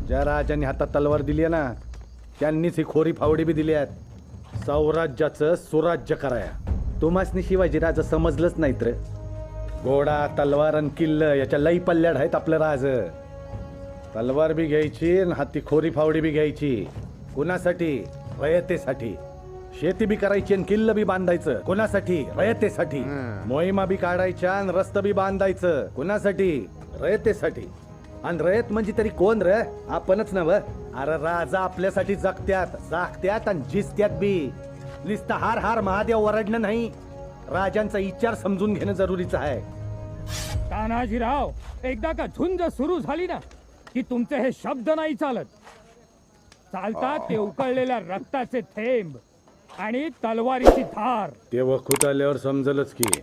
ज्या राजांनी हातात तलवार दिली आहे ना त्यांनीच ही खोरी फावडी बी दिली आहेत सौराज्याचं सुराज्य कराया. तुम्हासनी शिवाजीराज समजलंच नाहीत रे. घोडा तलवार आणि किल्ल याच्या लई पल्ल्याड आहेत आपलं राज. तलवार बी घ्यायची आणि हाती खोरी फावडी बी घ्यायची. कुणासाठी? रयतेसाठी. शेती बी करायची आणि किल्ल बी बांधायचं. कुणासाठी? रयतेसाठी. मोहिमा बी काढायच्या आणि रस्त बी बांधायचं. कुणासाठी? रयतेसाठी. आणि रयत म्हणजे तरी कोण रे? आपणच नव. अरे राजा आपल्यासाठी जगत्यात जागत्यात आणि जिसत्यात बी. नुसतं हार हार महादेव वरडणं नाही, राजांचा विचार समजून घेणं जरुरीचं आहे. तानाजीराव, एकदा का झुंज सुरू झाली ना की तुमचे हे शब्द नाही चालत. चालतात ते उकळलेल्या रक्ताचे थेंब आणि तलवारीची धार. ते वखूत आल्यावर समजलंच की.